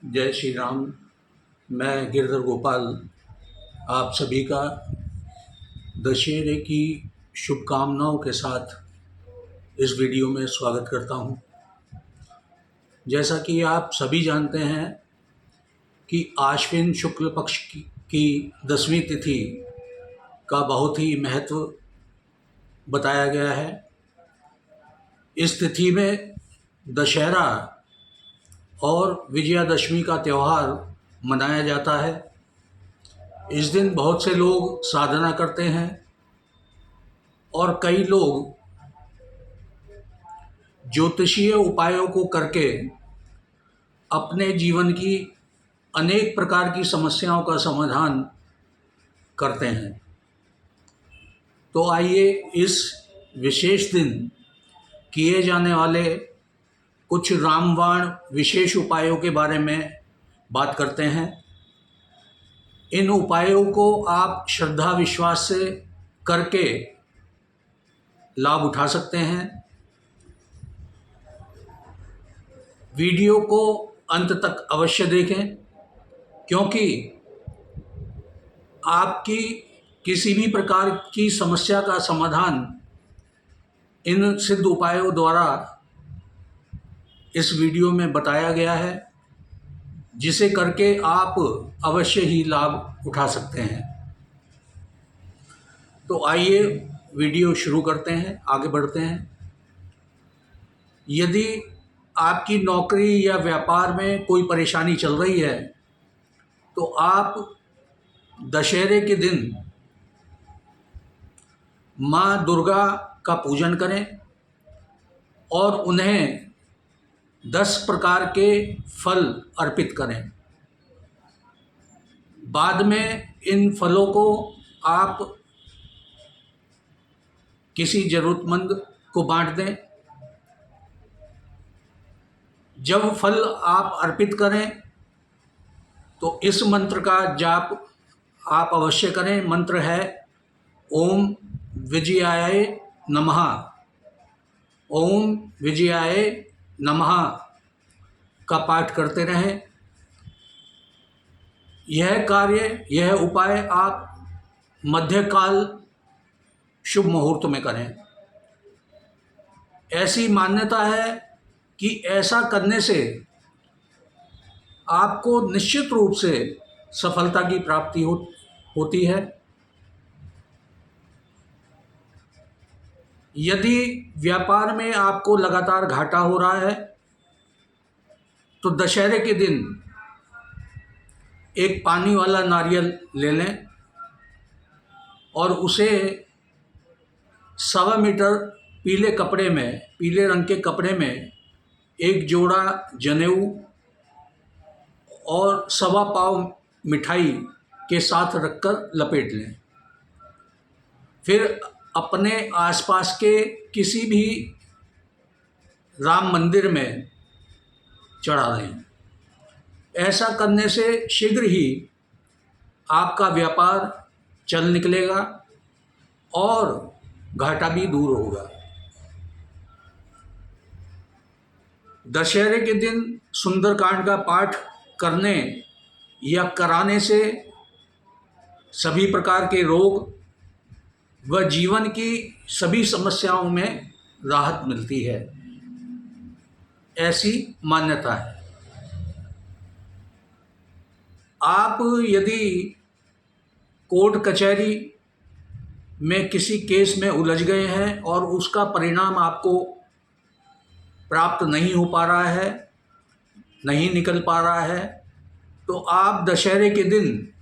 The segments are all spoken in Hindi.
जय श्री राम। मैं गिरधर गोपाल आप सभी का दशहरे की शुभकामनाओं के साथ इस वीडियो में स्वागत करता हूं। जैसा कि आप सभी जानते हैं कि आश्विन शुक्ल पक्ष की 10वीं तिथि का बहुत ही महत्व बताया गया है। इस तिथि में दशहरा और विजयादशमी का त्यौहार मनाया जाता है। इस दिन बहुत से लोग साधना करते हैं और कई लोग ज्योतिषीय उपायों को करके अपने जीवन की अनेक प्रकार की समस्याओं का समाधान करते हैं। तो आइए इस विशेष दिन किए जाने वाले कुछ रामबाण विशेष उपायों के बारे में बात करते हैं। इन उपायों को आप श्रद्धा विश्वास से करके लाभ उठा सकते हैं। वीडियो को अंत तक अवश्य देखें, क्योंकि आपकी किसी भी प्रकार की समस्या का समाधान इन सिद्ध उपायों द्वारा इस वीडियो में बताया गया है, जिसे करके आप अवश्य ही लाभ उठा सकते हैं। तो आइए वीडियो शुरू करते हैं, आगे बढ़ते हैं। यदि आपकी नौकरी या व्यापार में कोई परेशानी चल रही है तो आप दशहरे के दिन माँ दुर्गा का पूजन करें और उन्हें 10 प्रकार के फल अर्पित करें। बाद में इन फलों को आप किसी ज़रूरतमंद को बांट दें। जब फल आप अर्पित करें तो इस मंत्र का जाप आप अवश्य करें। मंत्र है ओम विजयाय नमः। ओम विजयाय नमः का पाठ करते रहें। यह उपाय आप मध्यकाल शुभ मुहूर्त में करें। ऐसी मान्यता है कि ऐसा करने से आपको निश्चित रूप से सफलता की प्राप्ति होती है। यदि व्यापार में आपको लगातार घाटा हो रहा है तो दशहरे के दिन एक पानी वाला नारियल ले लें और उसे 1.25 मीटर पीले रंग के कपड़े में एक जोड़ा जनेऊ और 1.25 पाव मिठाई के साथ रखकर लपेट लें। फिर अपने आसपास के किसी भी राम मंदिर में चढ़ा दें। ऐसा करने से शीघ्र ही आपका व्यापार चल निकलेगा और घाटा भी दूर होगा। दशहरे के दिन सुंदरकांड का पाठ करने या कराने से सभी प्रकार के रोग व जीवन की सभी समस्याओं में राहत मिलती है, ऐसी मान्यता है। आप यदि कोर्ट कचहरी में किसी केस में उलझ गए हैं और उसका परिणाम आपको प्राप्त नहीं हो पा रहा है, नहीं निकल पा रहा है, तो आप दशहरे के दिन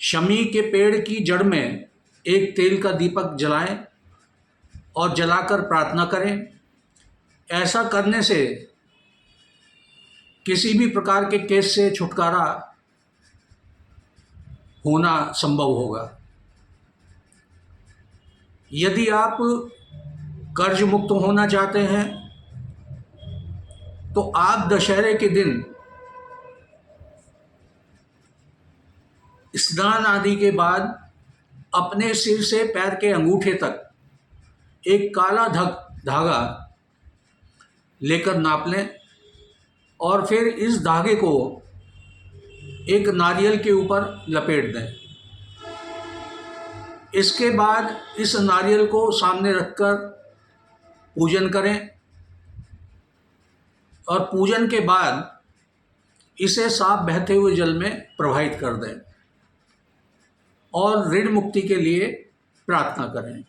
शमी के पेड़ की जड़ में एक तेल का दीपक जलाएं और जलाकर प्रार्थना करें। ऐसा करने से किसी भी प्रकार के केस से छुटकारा होना संभव होगा। यदि आप कर्ज मुक्त होना चाहते हैं तो आप दशहरे के दिन स्नान आदि के बाद अपने सिर से पैर के अंगूठे तक एक काला धागा लेकर नाप लें और फिर इस धागे को एक नारियल के ऊपर लपेट दें। इसके बाद इस नारियल को सामने रखकर पूजन करें और पूजन के बाद इसे साफ बहते हुए जल में प्रवाहित कर दें और ऋण मुक्ति के लिए प्रार्थना करें।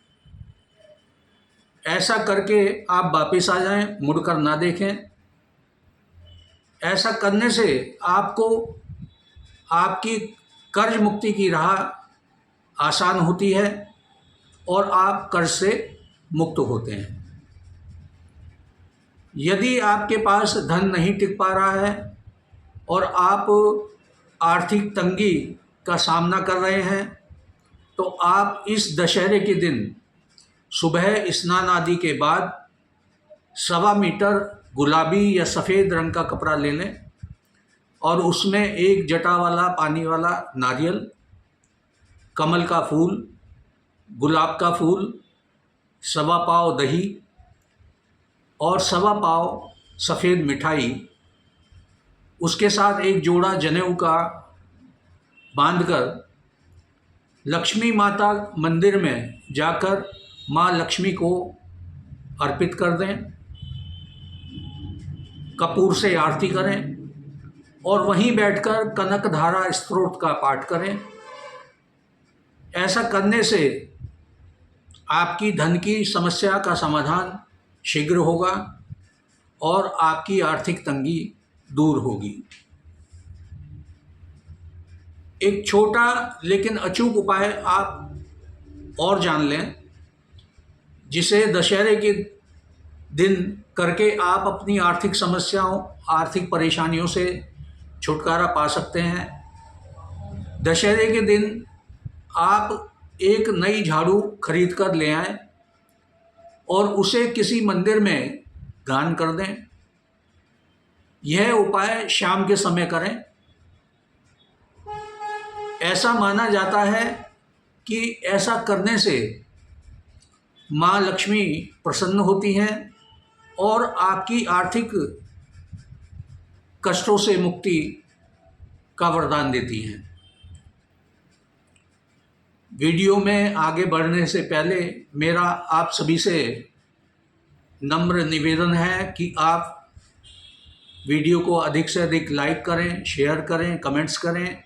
ऐसा करके आप वापस आ जाएं, मुड़कर ना देखें। ऐसा करने से आपको आपकी कर्ज मुक्ति की राह आसान होती है और आप कर्ज से मुक्त होते हैं। यदि आपके पास धन नहीं टिक पा रहा है और आप आर्थिक तंगी का सामना कर रहे हैं, तो आप इस दशहरे के दिन सुबह स्नान आदि के बाद 1.25 मीटर गुलाबी या सफ़ेद रंग का कपड़ा ले लें और उसमें एक जटा वाला पानी वाला नारियल, कमल का फूल, गुलाब का फूल, 1.25 पाव दही और 1.25 पाव सफ़ेद मिठाई, उसके साथ एक जोड़ा जनेऊ का बांधकर लक्ष्मी माता मंदिर में जाकर माँ लक्ष्मी को अर्पित कर दें, कपूर से आरती करें और वहीं बैठकर कनकधारा स्तोत्र का पाठ करें। ऐसा करने से आपकी धन की समस्या का समाधान शीघ्र होगा और आपकी आर्थिक तंगी दूर होगी। एक छोटा लेकिन अचूक उपाय आप और जान लें, जिसे दशहरे के दिन करके आप अपनी आर्थिक समस्याओं, आर्थिक परेशानियों से छुटकारा पा सकते हैं। दशहरे के दिन आप एक नई झाड़ू खरीद कर ले आएं और उसे किसी मंदिर में दान कर दें। यह उपाय शाम के समय करें। ऐसा माना जाता है कि ऐसा करने से माँ लक्ष्मी प्रसन्न होती हैं और आपकी आर्थिक कष्टों से मुक्ति का वरदान देती हैं। वीडियो में आगे बढ़ने से पहले मेरा आप सभी से नम्र निवेदन है कि आप वीडियो को अधिक से अधिक लाइक करें, शेयर करें, कमेंट्स करें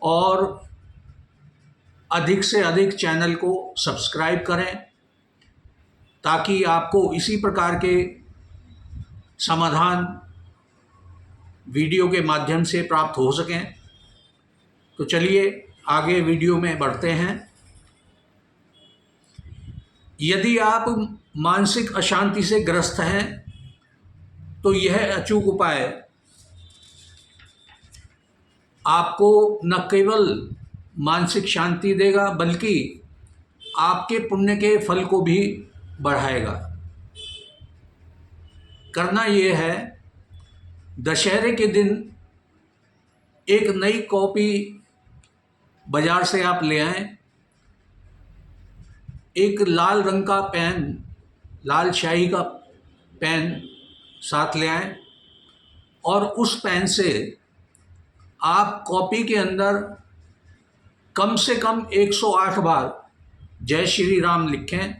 और अधिक से अधिक चैनल को सब्सक्राइब करें, ताकि आपको इसी प्रकार के समाधान वीडियो के माध्यम से प्राप्त हो सकें। तो चलिए आगे वीडियो में बढ़ते हैं। यदि आप मानसिक अशांति से ग्रस्त हैं तो यह अचूक उपाय आपको न केवल मानसिक शांति देगा बल्कि आपके पुण्य के फल को भी बढ़ाएगा। करना ये है, दशहरे के दिन एक नई कॉपी बाज़ार से आप ले आएं, एक लाल रंग का पेन, लाल स्याही का पेन साथ ले आएं और उस पेन से आप कॉपी के अंदर कम से कम 108 बार जय श्री राम लिखें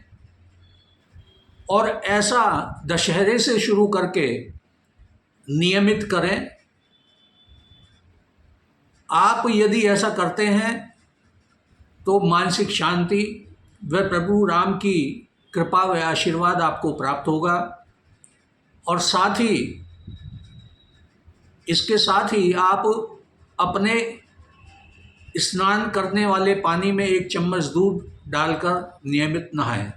और ऐसा दशहरे से शुरू करके नियमित करें। आप यदि ऐसा करते हैं तो मानसिक शांति व प्रभु राम की कृपा व आशीर्वाद आपको प्राप्त होगा और साथ ही इसके साथ ही आप अपने स्नान करने वाले पानी में 1 चम्मच दूध डालकर नियमित नहाएं।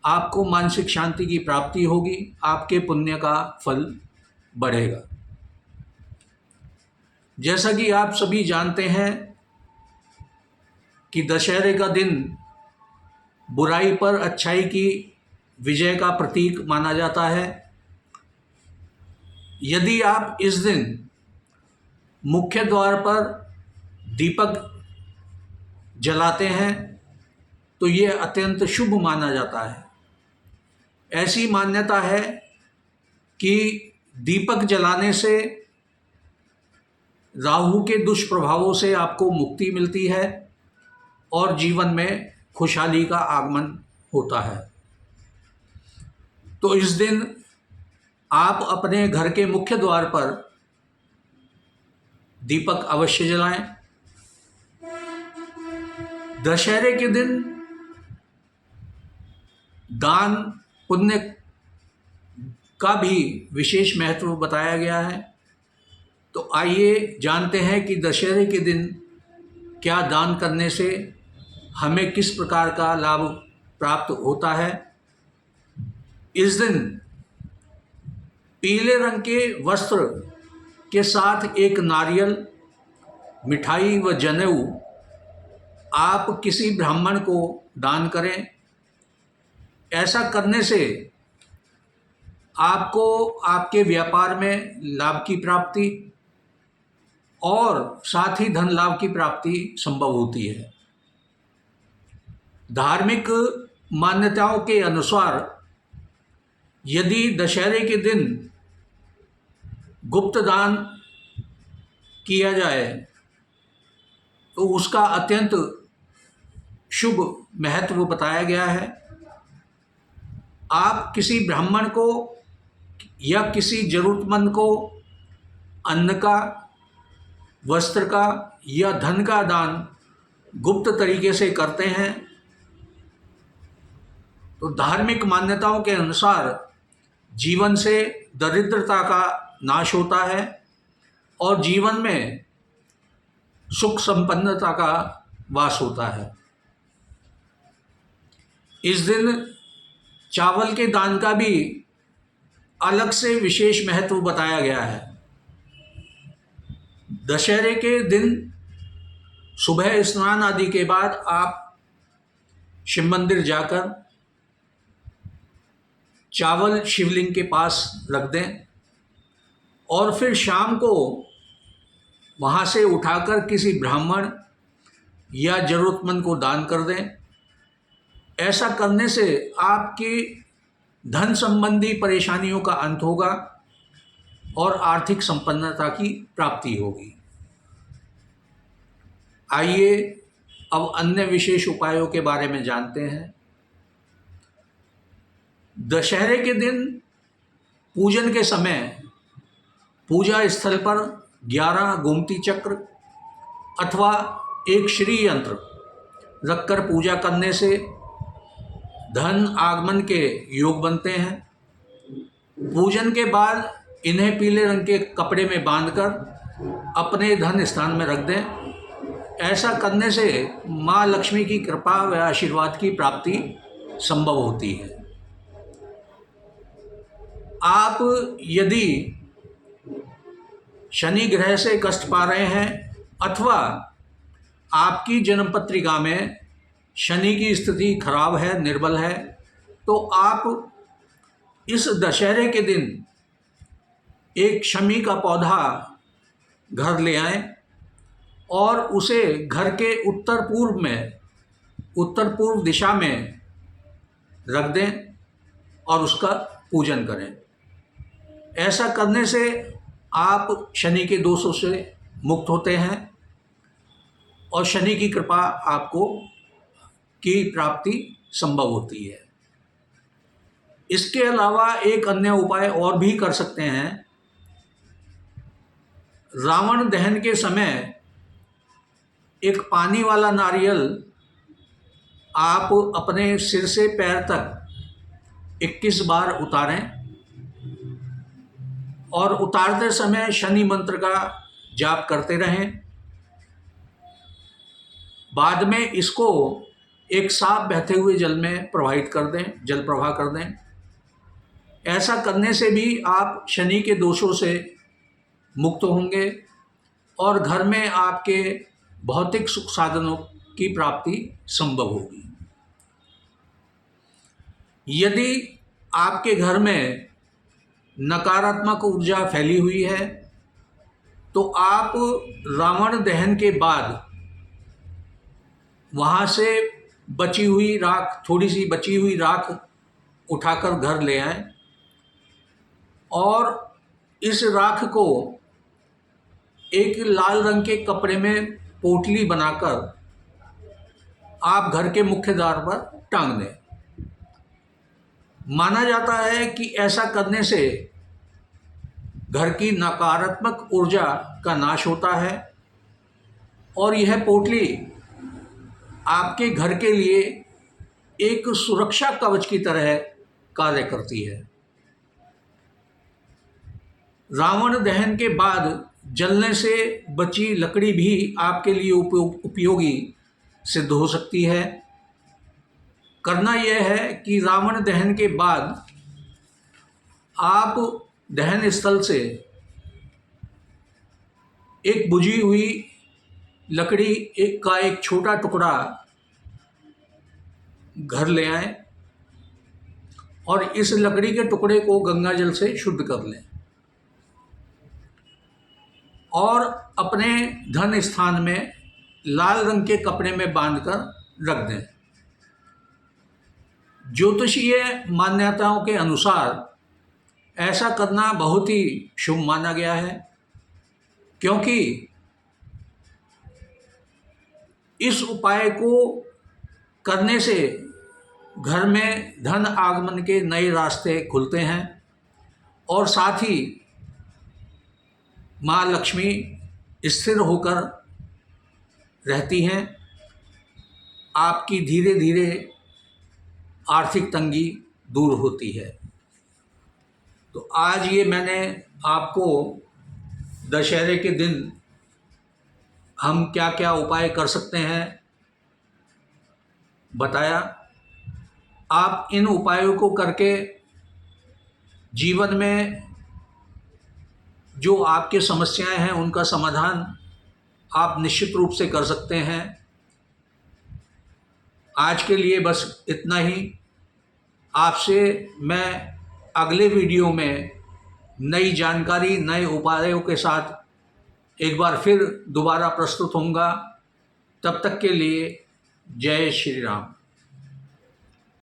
आपको मानसिक शांति की प्राप्ति होगी, आपके पुण्य का फल बढ़ेगा। जैसा कि आप सभी जानते हैं कि दशहरे का दिन बुराई पर अच्छाई की विजय का प्रतीक माना जाता है। यदि आप इस दिन मुख्य द्वार पर दीपक जलाते हैं तो ये अत्यंत शुभ माना जाता है। ऐसी मान्यता है कि दीपक जलाने से राहु के दुष्प्रभावों से आपको मुक्ति मिलती है और जीवन में खुशहाली का आगमन होता है। तो इस दिन आप अपने घर के मुख्य द्वार पर दीपक अवश्य जलाएं। दशहरे के दिन दान पुण्य का भी विशेष महत्व बताया गया है। तो आइए जानते हैं कि दशहरे के दिन क्या दान करने से हमें किस प्रकार का लाभ प्राप्त होता है। इस दिन पीले रंग के वस्त्र के साथ एक नारियल, मिठाई व जनेऊ आप किसी ब्राह्मण को दान करें। ऐसा करने से आपको आपके व्यापार में लाभ की प्राप्ति और साथ ही धन लाभ की प्राप्ति संभव होती है। धार्मिक मान्यताओं के अनुसार यदि दशहरे के दिन गुप्त दान किया जाए तो उसका अत्यंत शुभ महत्व बताया गया है। आप किसी ब्राह्मण को या किसी जरूरतमंद को अन्न का, वस्त्र का या धन का दान गुप्त तरीके से करते हैं तो धार्मिक मान्यताओं के अनुसार जीवन से दरिद्रता का नाश होता है और जीवन में सुख संपन्नता का वास होता है। इस दिन चावल के दान का भी अलग से विशेष महत्व बताया गया है। दशहरे के दिन सुबह स्नान आदि के बाद आप शिव मंदिर जाकर चावल शिवलिंग के पास रख दें और फिर शाम को वहाँ से उठाकर किसी ब्राह्मण या ज़रूरतमंद को दान कर दें। ऐसा करने से आपकी धन संबंधी परेशानियों का अंत होगा और आर्थिक संपन्नता की प्राप्ति होगी। आइए अब अन्य विशेष उपायों के बारे में जानते हैं। दशहरे के दिन पूजन के समय पूजा स्थल पर 11 गोमती चक्र अथवा एक श्री यंत्र रखकर पूजा करने से धन आगमन के योग बनते हैं। पूजन के बाद इन्हें पीले रंग के कपड़े में बांधकर अपने धन स्थान में रख दें। ऐसा करने से माँ लक्ष्मी की कृपा व आशीर्वाद की प्राप्ति संभव होती है। आप यदि शनि ग्रह से कष्ट पा रहे हैं अथवा आपकी जन्म पत्रिका में शनि की स्थिति खराब है, निर्बल है, तो आप इस दशहरे के दिन एक शमी का पौधा घर ले आएं और उसे घर के उत्तर पूर्व दिशा में रख दें और उसका पूजन करें। ऐसा करने से आप शनि के दोषों से मुक्त होते हैं और शनि की कृपा आपको की प्राप्ति संभव होती है। इसके अलावा एक अन्य उपाय और भी कर सकते हैं। रावण दहन के समय एक पानी वाला नारियल आप अपने सिर से पैर तक 21 बार उतारें और उतारते समय शनि मंत्र का जाप करते रहें। बाद में इसको एक साफ बहते हुए जल में प्रवाहित कर दें, जल प्रवाह कर दें। ऐसा करने से भी आप शनि के दोषों से मुक्त होंगे और घर में आपके भौतिक सुख साधनों की प्राप्ति संभव होगी। यदि आपके घर में नकारात्मक ऊर्जा फैली हुई है तो आप रावण दहन के बाद वहाँ से बची हुई राख, थोड़ी सी बची हुई राख उठाकर घर ले आएं और इस राख को एक लाल रंग के कपड़े में पोटली बनाकर आप घर के मुख्य द्वार पर टांग दें। माना जाता है कि ऐसा करने से घर की नकारात्मक ऊर्जा का नाश होता है और यह पोटली आपके घर के लिए एक सुरक्षा कवच की तरह कार्य करती है। रावण दहन के बाद जलने से बची लकड़ी भी आपके लिए उपयोगी सिद्ध हो सकती है। करना यह है कि रावण दहन के बाद आप दहन स्थल से एक बुझी हुई लकड़ी का एक छोटा टुकड़ा घर ले आएं और इस लकड़ी के टुकड़े को गंगा जल से शुद्ध कर लें और अपने धन स्थान में लाल रंग के कपड़े में बांधकर रख दें। ज्योतिषीय मान्यताओं के अनुसार ऐसा करना बहुत ही शुभ माना गया है, क्योंकि इस उपाय को करने से घर में धन आगमन के नए रास्ते खुलते हैं और साथ ही माँ लक्ष्मी स्थिर होकर रहती हैं। आपकी धीरे धीरे आर्थिक तंगी दूर होती है। तो आज ये मैंने आपको दशहरे के दिन हम क्या क्या उपाय कर सकते हैं बताया। आप इन उपायों को करके जीवन में जो आपके समस्याएं हैं उनका समाधान आप निश्चित रूप से कर सकते हैं। आज के लिए बस इतना ही। आपसे मैं अगले वीडियो में नई जानकारी, नए उपायों के साथ एक बार फिर दोबारा प्रस्तुत होऊंगा। तब तक के लिए जय श्री राम।